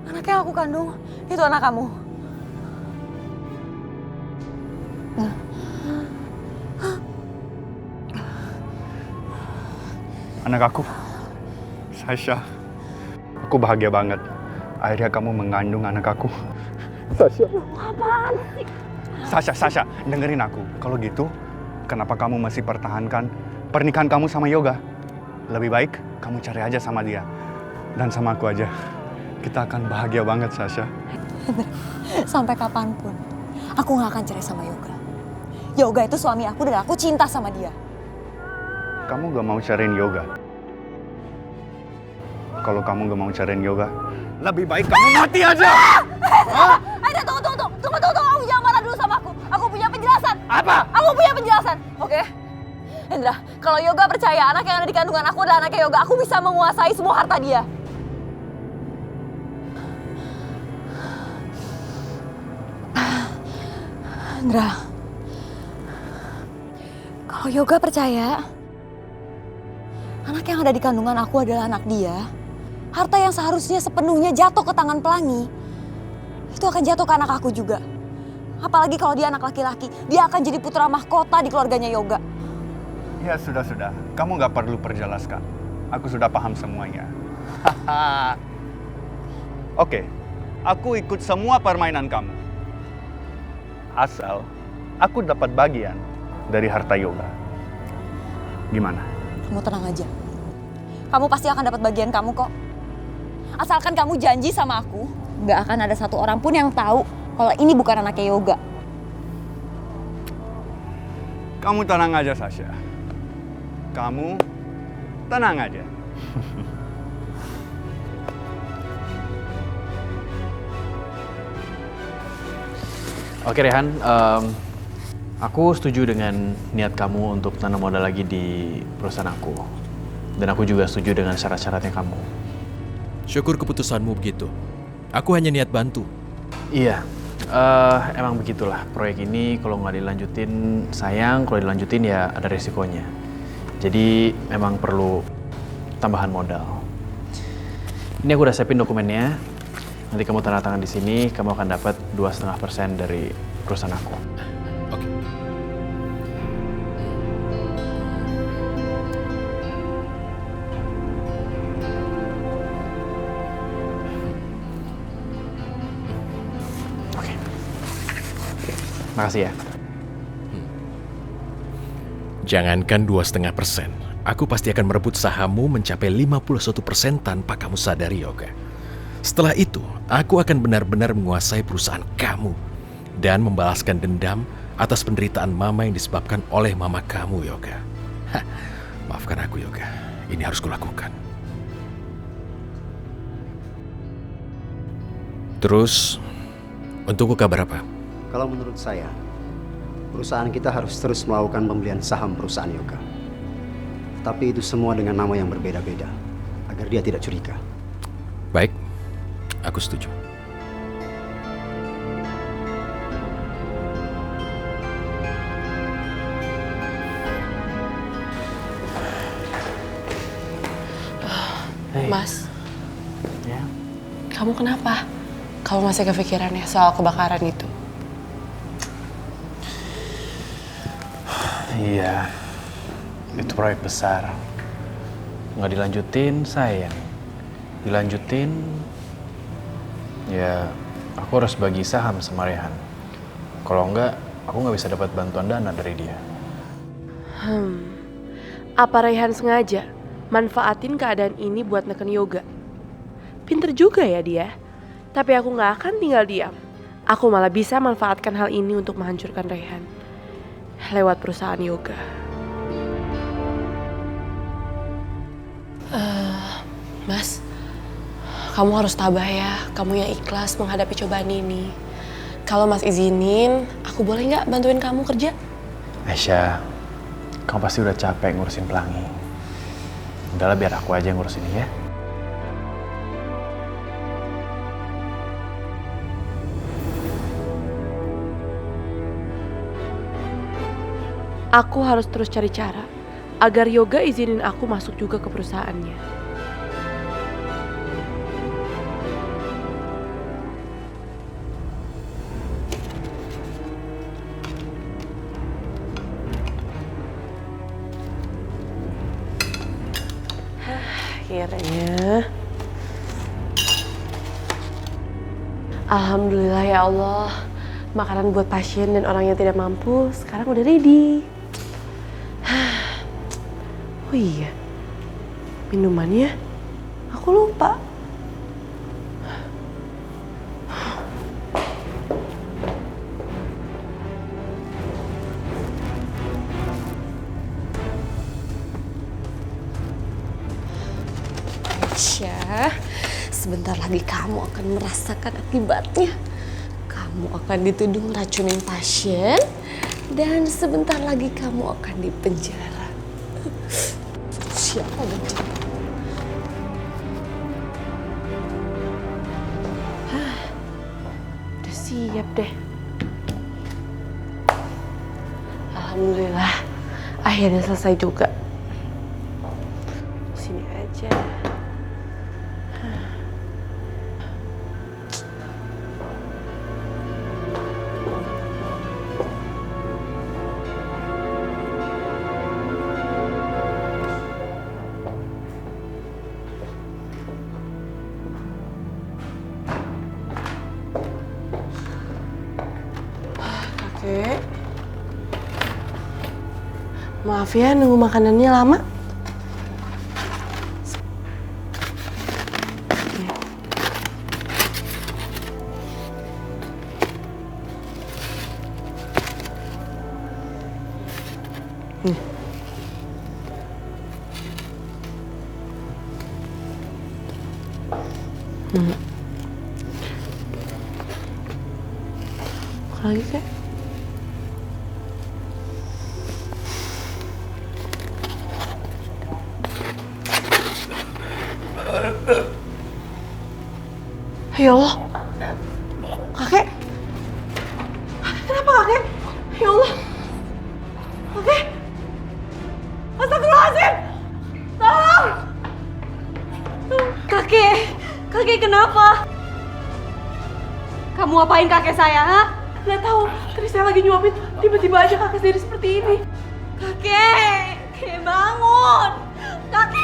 Anak yang aku kandung, itu anak kamu. Anak aku, Sasha. Aku bahagia banget. Akhirnya kamu mengandung anak aku. Sasha. Apaan sih? Sasha, dengerin aku. Kalau gitu, kenapa kamu masih pertahankan pernikahan kamu sama Yoga? Lebih baik kamu cari aja sama dia. Dan sama aku aja. Kita akan bahagia banget, Sasha. Sampai kapanpun, aku gak akan cerai sama Yoga. Yoga itu suami aku dan aku cinta sama dia. Kamu gak mau cariin Yoga? Kalau kamu gak mau cariin Yoga, lebih baik kamu mati aja! Hendra, tunggu. Kamu jangan marah dulu sama aku. Aku punya penjelasan. Apa? Aku punya penjelasan, oke? Hendra, kalau Yoga percaya anak yang ada di kandungan aku adalah anaknya Yoga, aku bisa menguasai semua harta dia. Hendra, kalau Yoga percaya anak yang ada di kandungan aku adalah anak dia, harta yang seharusnya sepenuhnya jatuh ke tangan Pelangi, itu akan jatuh ke anak aku juga. Apalagi kalau dia anak laki-laki, dia akan jadi putra mahkota di keluarganya Yoga. Ya sudah. Kamu gak perlu perjelaskan. Aku sudah paham semuanya. Oke, aku ikut semua permainan kamu. Asal aku dapat bagian dari harta Yoga. Gimana? Kamu tenang aja. Kamu pasti akan dapat bagian kamu kok. Asalkan kamu janji sama aku, gak akan ada satu orang pun yang tahu kalau ini bukan anaknya Yoga. Kamu tenang aja, Sasha. Kamu tenang aja. Oke Rehan, aku setuju dengan niat kamu untuk tanam modal lagi di perusahaan aku. Dan aku juga setuju dengan syarat-syaratnya kamu. Syukur keputusanmu begitu. Aku hanya niat bantu. Iya, emang begitulah. Proyek ini kalau nggak dilanjutin sayang, kalau dilanjutin ya ada resikonya. Jadi memang perlu tambahan modal. Ini aku udah siapin dokumennya. Nanti kamu tanda tangan di sini, kamu akan dapat 2,5% dari perusahaan aku. Oke. Oke. Makasih ya. Jangankan 2,5%, aku pasti akan merebut sahammu mencapai 51% tanpa kamu sadari, Yoga. Setelah itu, aku akan benar-benar menguasai perusahaan kamu dan membalaskan dendam atas penderitaan Mama yang disebabkan oleh Mama kamu, Yoga. Maafkan aku, Yoga. Ini harus kulakukan. Terus, untukku kabar apa? Kalau menurut saya, perusahaan kita harus terus melakukan pembelian saham perusahaan Yoga. Tapi itu semua dengan nama yang berbeda-beda, agar dia tidak curiga. Baik, aku setuju. Mas, Ya. kamu kenapa? Kamu masih kepikiran ya soal kebakaran itu? Iya, itu proyek besar. Nggak dilanjutin, sayang. Dilanjutin, ya aku harus bagi saham sama Rehan. Kalau enggak, aku nggak bisa dapat bantuan dana dari dia. Apa Raihan sengaja manfaatin keadaan ini buat neken Yoga? Pinter juga ya dia. Tapi aku gak akan tinggal diam. Aku malah bisa manfaatkan hal ini untuk menghancurkan Raihan lewat perusahaan Yoga. Mas, kamu harus tabah ya. Kamu yang ikhlas menghadapi cobaan ini. Kalau Mas izinin, aku boleh nggak bantuin kamu kerja? Aisyah, kamu pasti udah capek ngurusin Pelangi. Udahlah biar aku aja yang ngurus ini ya. Aku harus terus cari cara agar Yoga izinin aku masuk juga ke perusahaannya. Akhirnya. Alhamdulillah ya Allah. Makanan buat pasien dan orang yang tidak mampu sekarang udah ready. Oh iya, minumannya aku lupa. Aisyah, sebentar lagi kamu akan merasakan akibatnya. Kamu akan dituduh ngeracunin pasien dan sebentar lagi kamu akan dipenjara. Siapa betul? Udah siap deh. Alhamdulillah, akhirnya selesai juga. Sini aja. Kakek, maaf ya nunggu makanannya lama. Lagi kak? Ya Allah, kakek, kenapa kakek? Ya Allah, kakek, astagfirullahaladzim, tolong, kakek kenapa? Kamu apain kakek saya? Ha? Gak tahu, tadi saya lagi nyuapin, tiba-tiba aja kakek sendiri seperti ini. Kakek bangun, kakek.